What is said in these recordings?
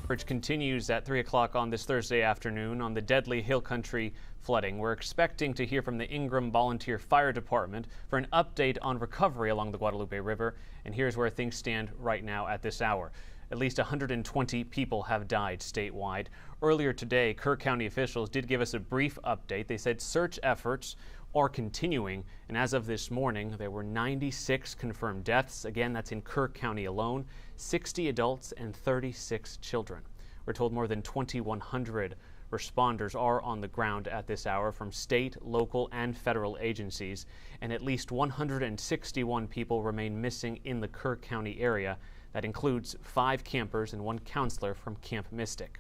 Coverage continues at 3 o'clock on this Thursday afternoon on the deadly hill country flooding. We're expecting to hear from the Ingram Volunteer Fire Department for an update on recovery along the Guadalupe River. And here's where things stand right now at this hour. At least 120 people have died statewide. Earlier today, Kerr County officials did give us a brief update. They said search efforts are continuing, and as of this morning, there were 96 confirmed deaths. Again, that's in Kerr County alone, 60 adults and 36 children. We're told more than 2,100 responders are on the ground at this hour from state, local, and federal agencies, and at least 161 people remain missing in the Kerr County area. That includes 5 campers and 1 counselor from Camp Mystic.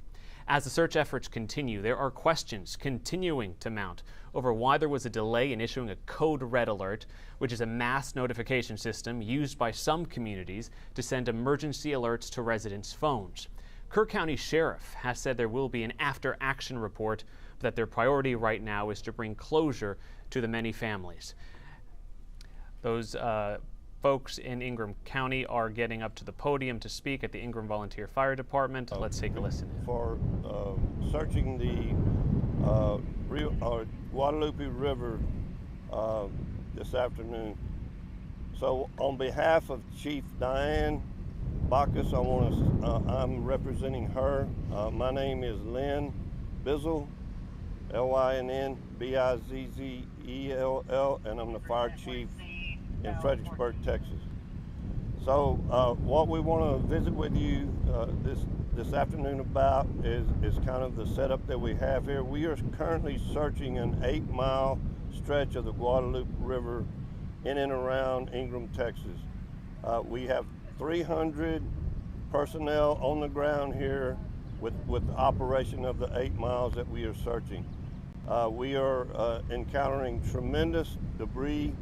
As the search efforts continue, there are questions continuing to mount over why there was a delay in issuing a code red alert, which is a mass notification system used by some communities to send emergency alerts to residents' phones. Kerr County Sheriff has said there will be an after-action report, but that their priority right now is to bring closure to the many families. Those folks in Ingram County are getting up to the podium to speak at the Ingram Volunteer Fire Department. Let's take a listen. For searching the Guadalupe River this afternoon. So on behalf of Chief Diane Bacchus, I'm representing her. My name is Lynn Bizzle, LynnBizzell, and I'm the fire chief in Fredericksburg, Texas. So what we want to visit with you this afternoon about is kind of the setup that we have here. We are currently searching an 8-mile stretch of the Guadalupe River in and around Ingram, Texas. We have 300 personnel on the ground here with the operation of the 8 miles that we are searching. We are encountering tremendous debris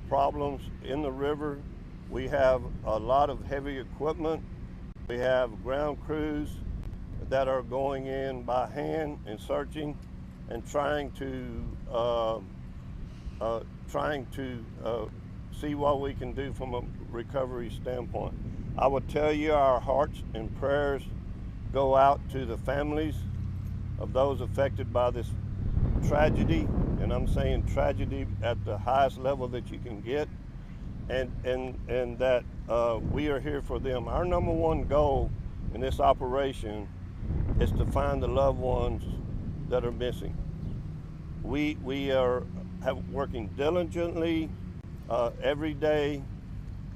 problems in the river. We have a lot of heavy equipment. We have ground crews that are going in by hand and searching and trying to see what we can do from a recovery standpoint. I would tell you our hearts and prayers go out to the families of those affected by this tragedy, and I'm saying tragedy at the highest level that you can get, and that we are here for them. Our number one goal in this operation is to find the loved ones that are missing. We are working diligently every day,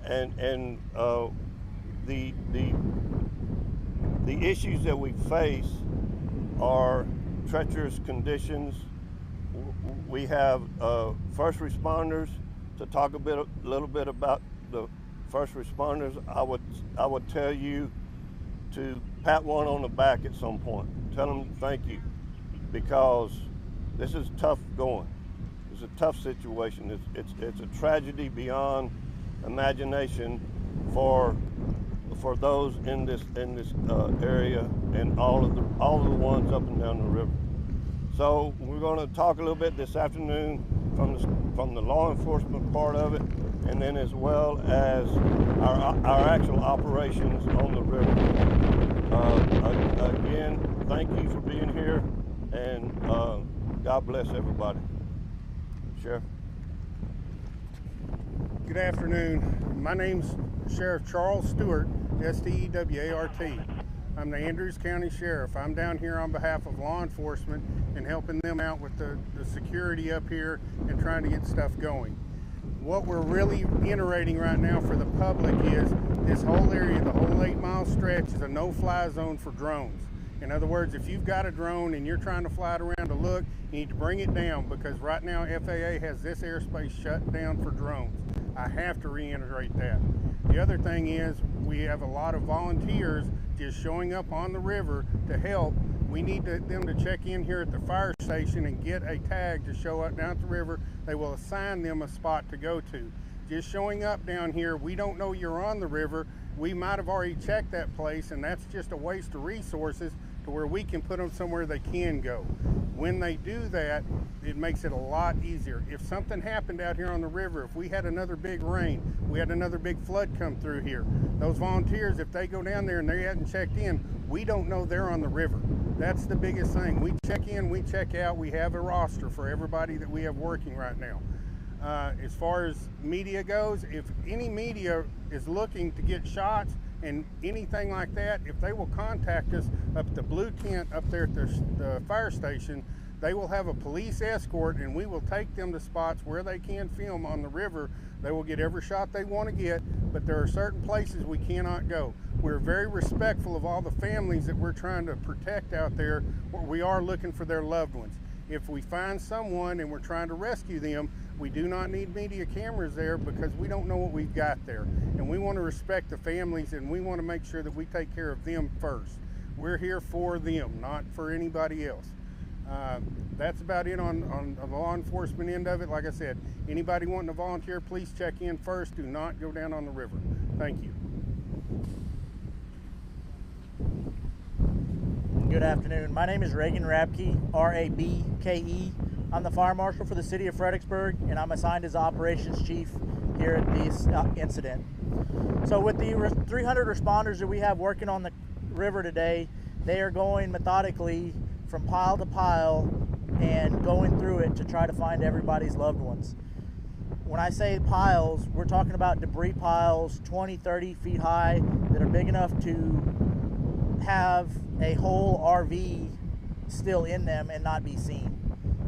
and the issues that we face are treacherous conditions. We have first responders. To talk a little bit about the first responders, I would tell you to pat one on the back at some point. Tell them thank you, because this is tough going. It's a tough situation. It's a tragedy beyond imagination for those in this area and all of the ones up and down the river. So we're going to talk a little bit this afternoon from the law enforcement part of it, and then as well as our actual operations on the river. Again, thank you for being here, and God bless everybody. Sheriff. Good afternoon. My name's Sheriff Charles Stewart, S-T-E-W-A-R-T. I'm the Andrews County Sheriff. I'm down here on behalf of law enforcement and helping them out with the security up here and trying to get stuff going. What we're really reiterating right now for the public is this whole area, the whole 8-mile stretch, is a no-fly zone for drones. In other words, if you've got a drone and you're trying to fly it around to look, you need to bring it down, because right now FAA has this airspace shut down for drones. I have to reiterate that. The other thing is we have a lot of volunteers just showing up on the river to help. We need them to check in here at the fire station and get a tag to show up down at the river. They will assign them a spot to go to. Just showing up down here, we don't know you're on the river. We might have already checked that place, and that's just a waste of resources to where we can put them somewhere they can go. When they do that, it makes it a lot easier. If something happened out here on the river, if we had another big rain, we had another big flood come through here, those volunteers, if they go down there and they hadn't checked in, we don't know they're on the river. That's the biggest thing. We check in, we check out, we have a roster for everybody that we have working right now. As far as media goes, if any media is looking to get shots and anything like that, if they will contact us up at the blue tent up there at the fire station, they will have a police escort and we will take them to spots where they can film on the river. They will get every shot they want to get, but there are certain places we cannot go. We're very respectful of all the families that we're trying to protect out there, where we are looking for their loved ones. If we find someone and we're trying to rescue them, we do not need media cameras there because we don't know what we've got there. And we want to respect the families and we want to make sure that we take care of them first. We're here for them, not for anybody else. That's about it on the law enforcement end of it. Like I said, anybody wanting to volunteer, please check in first. Do not go down on the river. Thank you. Good afternoon. My name is Reagan Rabke, R-A-B-K-E. I'm the fire marshal for the city of Fredericksburg, and I'm assigned as operations chief here at this incident. So with the 300 responders that we have working on the river today, they are going methodically from pile to pile and going through it to try to find everybody's loved ones. When I say piles, we're talking about debris piles 20, 30 feet high that are big enough to have a whole RV still in them and not be seen.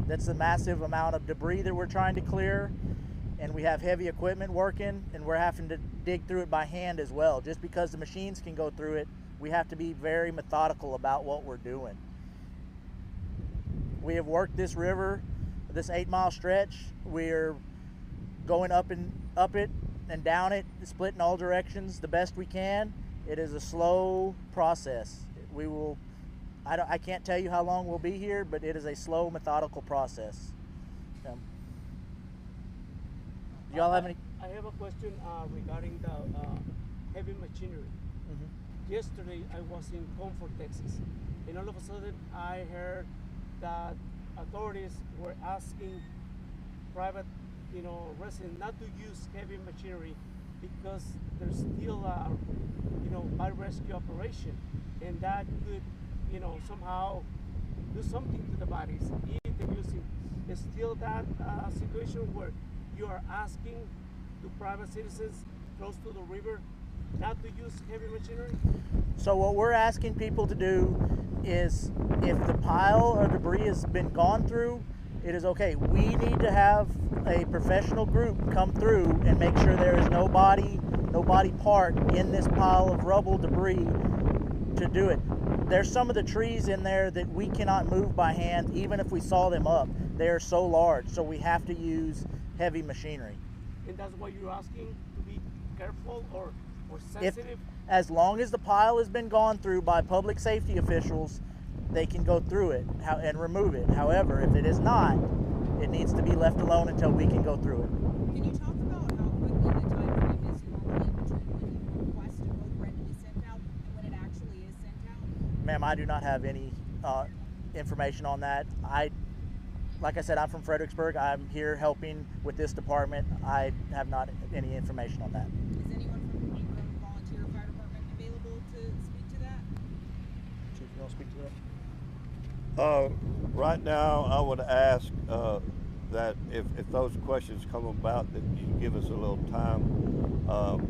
That's a massive amount of debris that we're trying to clear, and we have heavy equipment working, and we're having to dig through it by hand as well. Just because the machines can go through it, we have to be very methodical about what we're doing. We have worked this river, this 8-mile stretch. We're going up it and down it, split in all directions the best we can. It is a slow process. I can't tell you how long we'll be here, but it is a slow, methodical process. Do y'all have any? I have a question regarding the heavy machinery. Mm-hmm. Yesterday I was in Comfort, Texas, and all of a sudden I heard that authorities were asking private, residents not to use heavy machinery because there's still a, fire rescue operation, and that could, somehow do something to the bodies if they're using. Is still that situation where you are asking to private citizens close to the river not to use heavy machinery? So what we're asking people to do is, if the pile or debris has been gone through, it is okay. We need to have a professional group come through and make sure there is no body part in this pile of rubble debris to do it. There's some of the trees in there that we cannot move by hand, even if we saw them up. They are so large, so we have to use heavy machinery. And that's why you're asking to be careful or sensitive? As long as the pile has been gone through by public safety officials, they can go through it and remove it. However, if it is not, it needs to be left alone until we can go through it. Can you talk about how quickly the time frame is normally between when you request a boat ready to be sent out and when it actually is sent out? Ma'am, I do not have any information on that. Like I said, I'm from Fredericksburg. I'm here helping with this department. I have not any information on that. Is anyone from the Ingram Volunteer Fire Department available to speak to that? Chief, you want to speak to that? Right now, I would ask that if those questions come about, that you give us a little time.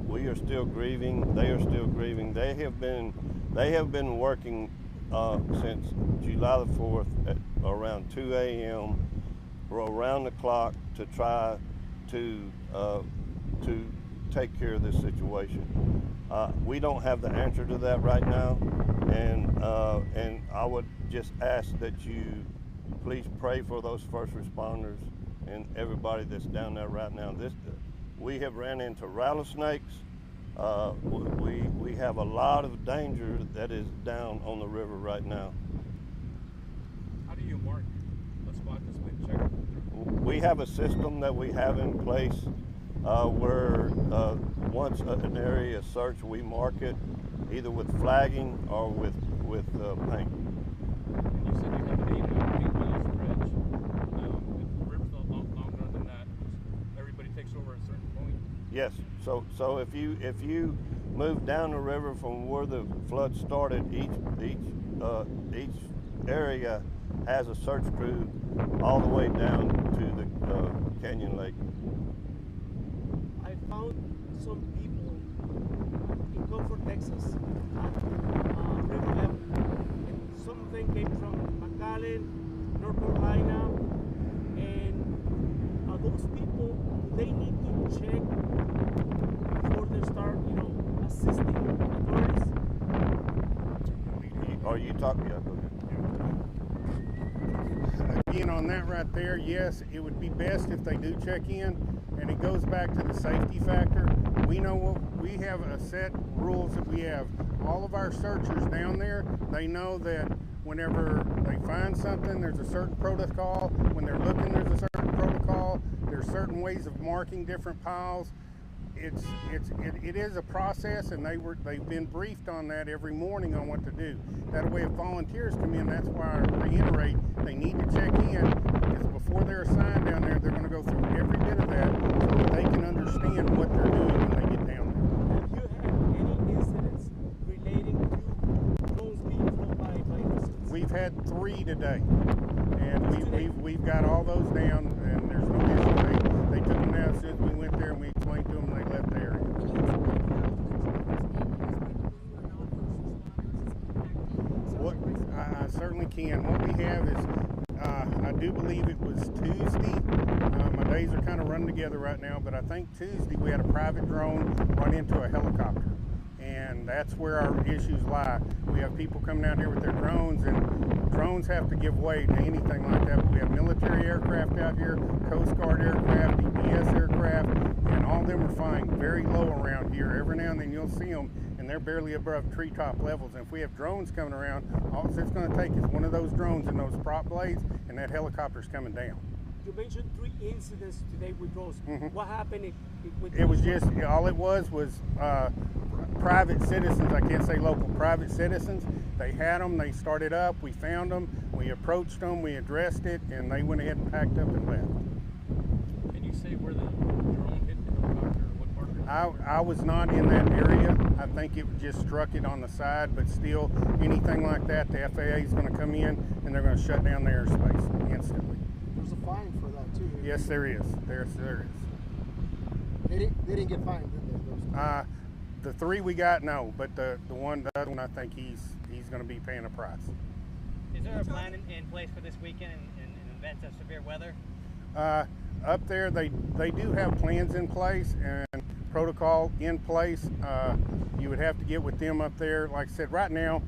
We are still grieving. They are still grieving. They have been working since July the 4th at around 2 a.m. around the clock to try to take care of this situation. We don't have the answer to that right now, and I would just ask that you please pray for those first responders and everybody that's down there right now. We have ran into rattlesnakes. We have a lot of danger that is down on the river right now. How do you mark a spot that's been checked? We have a system that we have in place where once an area is searched, we mark it either with flagging or with paint. And you said you have 8 vehicles. Yes. So if you move down the river from where the flood started, each area has a search crew all the way down to the Canyon Lake. I found some people in Comfort, Texas, river level. And some of them came from McAllen, North Carolina, and those people, they need to check before they start, assisting authorities. Are you talking? Yeah, go ahead. Again, on that right there, yes, it would be best if they do check in, and it goes back to the safety factor. We know we have a set rules that we have. All of our searchers down there, they know that whenever they find something, there's a certain protocol. When they're looking, there's a certain protocol. There's certain ways of marking different piles. It is a process, and they've been briefed on that every morning on what to do. That way, if volunteers come in, that's why I reiterate they need to check in, because before they're assigned down there, they're going to go through every bit of that so that they can understand what they're doing when they get down there. Have you had any incidents relating to drones being flown by residents? We've had 3 today, and we've got all those down, and there's no issue. They took them down as soon as we went there, and we explained to them, and they left the area. I certainly can. What we have is, I do believe it was Tuesday. My days are kind of running together right now, but I think Tuesday we had a private drone run into a helicopter. And that's where our issues lie. We have people coming out here with their drones, and drones have to give way to anything like that. But we have military aircraft out here, Coast Guard aircraft, DPS aircraft, and all of them are flying very low around here. Every now and then you'll see them, and they're barely above treetop levels. And if we have drones coming around, all it's going to take is one of those drones and those prop blades, and that helicopter's coming down. You mentioned 3 incidents today with drones. Mm-hmm. What happened with It was just, all it was private citizens, I can't say local, private citizens. They had them, they started up, we found them, we approached them, we addressed it, and they went ahead and packed up and left. Can you say where the drone hit the helicopter, what part of it? I was not in that area. I think it just struck it on the side, but still, anything like that, the FAA is going to come in and they're going to shut down the airspace instantly. There's a fine for that too. Yes, there is. There is. They didn't get fined, did they? The 3 we got, no, but the other one, I think he's going to be paying a price. Is there a plan in place for this weekend in event of severe weather? Up there, they do have plans in place and protocol in place. You would have to get with them up there. Like I said, right now,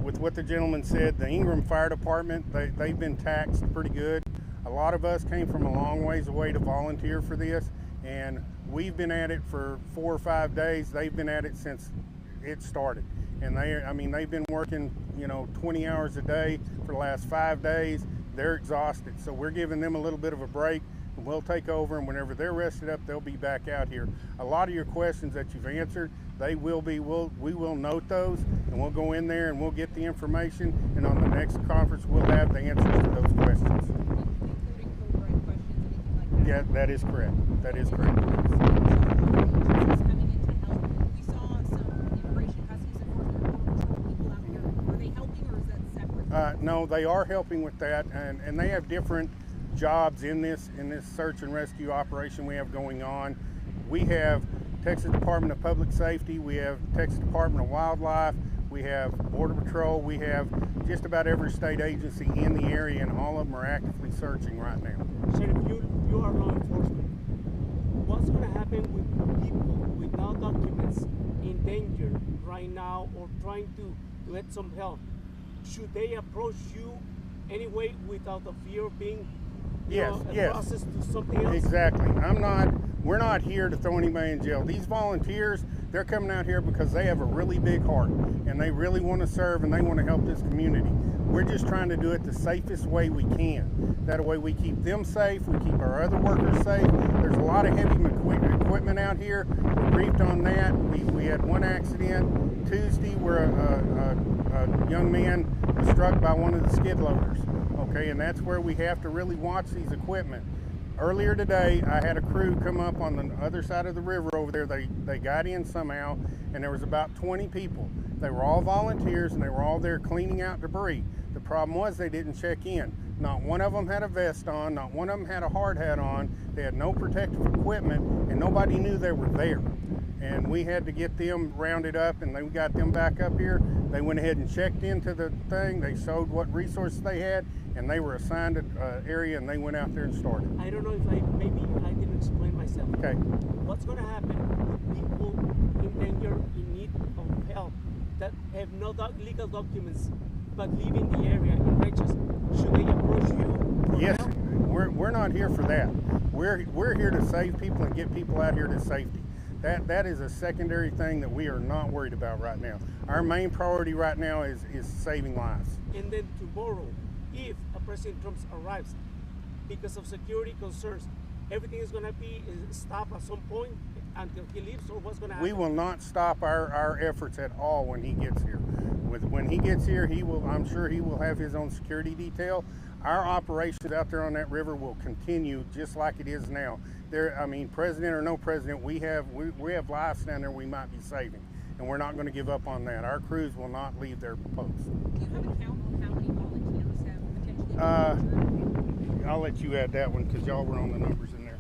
with what the gentleman said, the Ingram Fire Department, they've been taxed pretty good. A lot of us came from a long ways away to volunteer for this, and we've been at it for 4 or 5 days. They've been at it since it started. And they've been working, 20 hours a day for the last 5 days. They're exhausted. So we're giving them a little bit of a break, and we'll take over, and whenever they're rested up, they'll be back out here. A lot of your questions that you've answered, we will note those, and we'll go in there and we'll get the information, and on the next conference, we'll have the answers to those questions. Yeah, that is correct. That is correct. No, they are helping with that, and they have different jobs in this search and rescue operation we have going on. We have Texas Department of Public Safety, we have Texas Department of Wildlife, we have Border Patrol, we have just about every state agency in the area, and all of them are actively searching right now. Sheriff, you are law enforcement. What's going to happen with people without documents in danger right now or trying to get some help? Should they approach you anyway without the fear of being processed to something else? Exactly. We're not here to throw anybody in jail. These volunteers, they're coming out here because they have a really big heart and they really want to serve and they want to help this community. We're just trying to do it the safest way we can. That way we keep them safe, we keep our other workers safe. There's a lot of heavy equipment out here. We're briefed on that. We had one accident Tuesday where a young man was struck by one of the skid loaders. Okay, and that's where we have to really watch these equipment. Earlier today, I had a crew come up on the other side of the river over there. They got in somehow, and there was about 20 people. They were all volunteers, and they were all there cleaning out debris. The problem was they didn't check in. Not one of them had a vest on, not one of them had a hard hat on. They had no protective equipment, and nobody knew they were there. And we had to get them rounded up, and then we got them back up here. They went ahead and checked into the thing. They showed what resources they had, and they were assigned an area, and they went out there and started. I don't know if maybe I didn't explain myself. Okay. What's going to happen with people in danger, in need of help, that have no legal documents, but live in the area in Treacherous? Should they approach you for Yes, help? we're not here for that. We're here to save people and get people out here to safety. That is a secondary thing that we are not worried about right now. Our main priority right now is saving lives. And then tomorrow, if a President Trump arrives, because of security concerns, everything is going to be stopped at some point until he leaves, or what's going to happen? We will not stop our efforts at all when he gets here. When he gets here, I'm sure he will have his own security detail. Our operations out there on that river will continue just like it is now. I mean, president or no president, we have lives down there we might be saving, and we're not going to give up on that. Our crews will not leave their posts. Do you have a count on how many volunteers have potentially been injured? I'll let you add that one because y'all were on the numbers in there.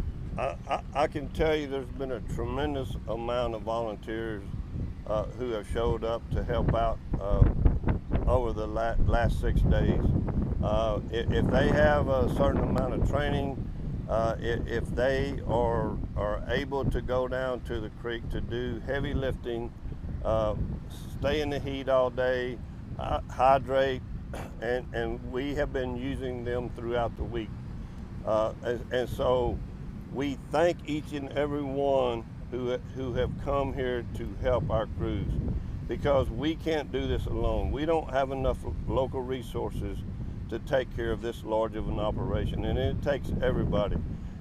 I can tell you there's been a tremendous amount of volunteers who have showed up to help out over the last 6 days. If they have a certain amount of training, if they are able to go down to the creek to do heavy lifting, stay in the heat all day, hydrate, and we have been using them throughout the week. And so we thank each and every one who have come here to help our crews, because we can't do this alone. We don't have enough local resources to take care of this large of an operation, and it takes everybody.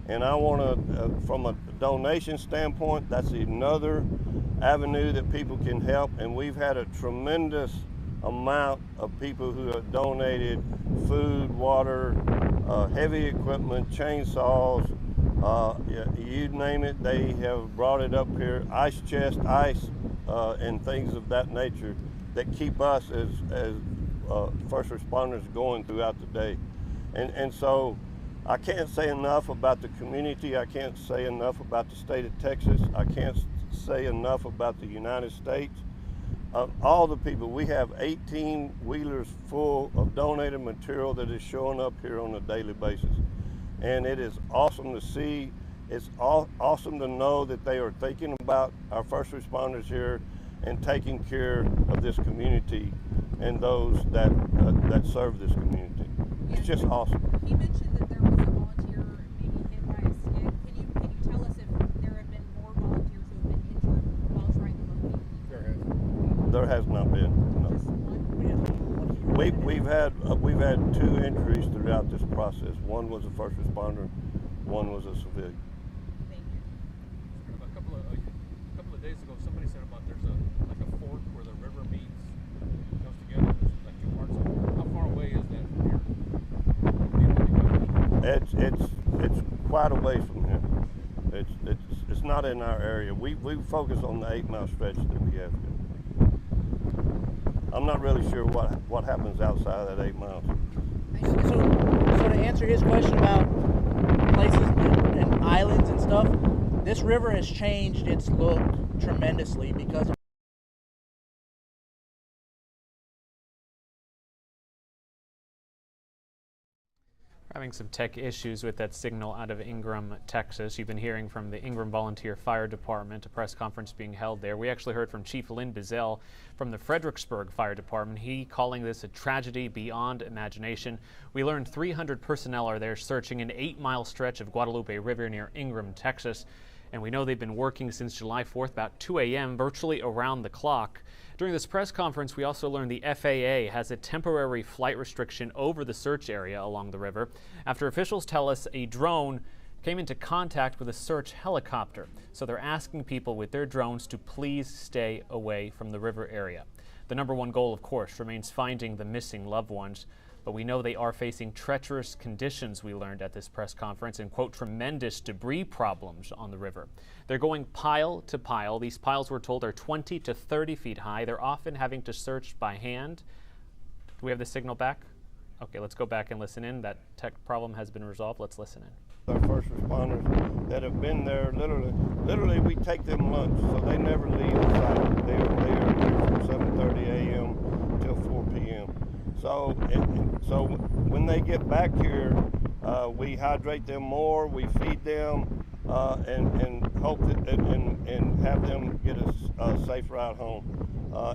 And I want to, from a donation standpoint, that's another avenue that people can help, and we've had a tremendous amount of people who have donated food, water, heavy equipment, chainsaws, you name it, they have brought it up here, ice chest, ice, and things of that nature that keep us as first responders going throughout the day. And so I can't say enough about the community. I can't say enough about the state of Texas. I can't say enough about the United States. All the people, we have 18 wheelers full of donated material that is showing up here on a daily basis. And it is awesome to see. It's awesome to know that they are thinking about our first responders here and taking care of this community and those that serve this community. It's just awesome. He mentioned that there was a volunteer maybe hit by a skid. Can you tell us if there have been more volunteers who have been injured while trying to locate people? There has not been. No. Just one? We've had 2 injuries throughout this process. One was a first responder, one was a civilian. Thank you. A couple of days ago, somebody said about there's a fork where the river meets, comes together. There's like 2 parts of it. How far away is that from here? It's quite a ways from here. It's not in our area. We focus on the 8-mile stretch that we have here. I'm not really sure what happens outside of that 8 miles. So to answer his question about places and islands and stuff, this river has changed its look tremendously because of Having some tech issues with that signal out of Ingram, Texas. You've been hearing from the Ingram Volunteer Fire Department, a press conference being held there. We actually heard from Chief Lynn Bizzell from the Fredericksburg Fire Department. He calling this a tragedy beyond imagination. We learned 300 personnel are there searching an 8-mile stretch of Guadalupe River near Ingram, Texas. And we know they've been working since July 4th, about 2 a.m., virtually around the clock. During this press conference, we also learned the FAA has a temporary flight restriction over the search area along the river after officials tell us a drone came into contact with a search helicopter. So they're asking people with their drones to please stay away from the river area. The #1 goal, of course, remains finding the missing loved ones. But we know they are facing treacherous conditions, we learned at this press conference, and, quote, tremendous debris problems on the river. They're going pile to pile. These piles, we're told, are 20 to 30 feet high. They're often having to search by hand. Do we have the signal back? Okay, let's go back and listen in. That tech problem has been resolved. Let's listen in. Our first responders that have been there, literally we take them lunch, so they never leave the site. They are here from 7:30 a.m. till 4 p.m. So when they get back here, we hydrate them more, we feed them, and hope that, and have them get a safe ride home.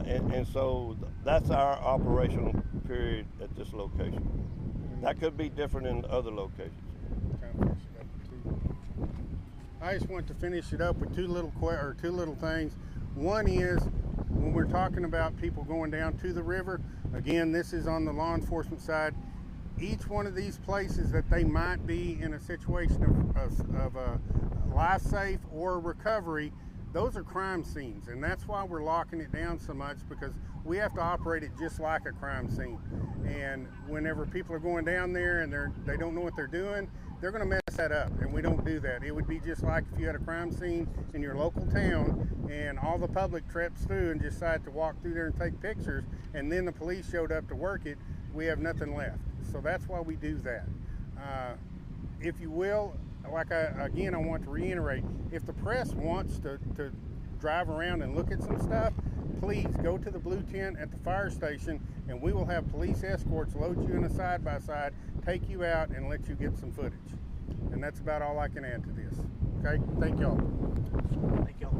And so that's our operational period at this location. That could be different in other locations. I just want to finish it up with two little things. One is, when we're talking about people going down to the river, again, this is on the law enforcement side. Each one of these places that they might be in a situation of a life safe or recovery, those are crime scenes, and that's why we're locking it down so much, because we have to operate it just like a crime scene. And whenever people are going down there and they don't know what they're doing, they're going to mess that up, and we don't do that. It would be just like if you had a crime scene in your local town and all the public trips through and decided to walk through there and take pictures, and then the police showed up to work it. We have nothing left. So that's why we do that. If you will, again, I want to reiterate, if the press wants to drive around and look at some stuff, please go to the blue tent at the fire station, and we will have police escorts load you in a side-by-side, take you out, and let you get some footage. And that's about all I can add to this. Okay? Thank y'all. Thank y'all.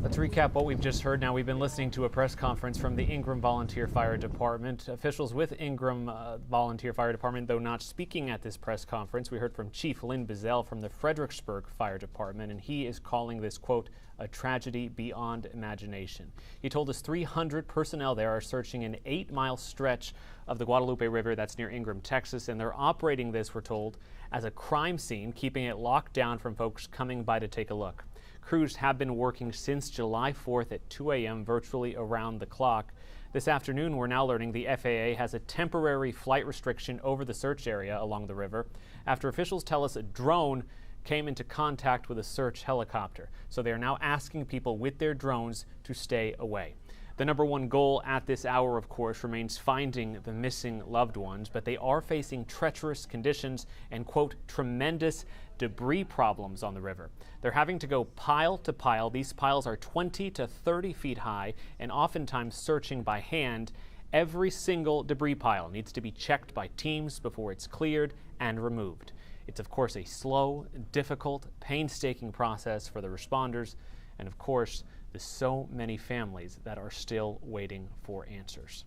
Let's recap what we've just heard. Now, we've been listening to a press conference from the Ingram Volunteer Fire Department. Officials with Ingram Volunteer Fire Department, though not speaking at this press conference, we heard from Chief Lynn Bizzell from the Fredericksburg Fire Department, and he is calling this, quote, a tragedy beyond imagination. He told us 300 personnel there are searching an 8-mile stretch of the Guadalupe River that's near Ingram, Texas, and they're operating this, we're told, as a crime scene, keeping it locked down from folks coming by to take a look. Crews have been working since July 4th at 2 a.m. virtually around the clock. This afternoon, we're now learning the FAA has a temporary flight restriction over the search area along the river after officials tell us a drone came into contact with a search helicopter. So they are now asking people with their drones to stay away. The number one goal at this hour, of course, remains finding the missing loved ones, but they are facing treacherous conditions and, quote, tremendous debris problems on the river. They're having to go pile to pile. These piles are 20 to 30 feet high and oftentimes searching by hand. Every single debris pile needs to be checked by teams before it's cleared and removed. It's, of course, a slow, difficult, painstaking process for the responders, and, of course, the so many families that are still waiting for answers.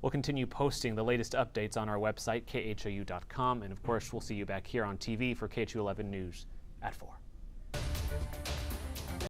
We'll continue posting the latest updates on our website, khou.com, and of course, we'll see you back here on TV for KHOU 11 News at 4.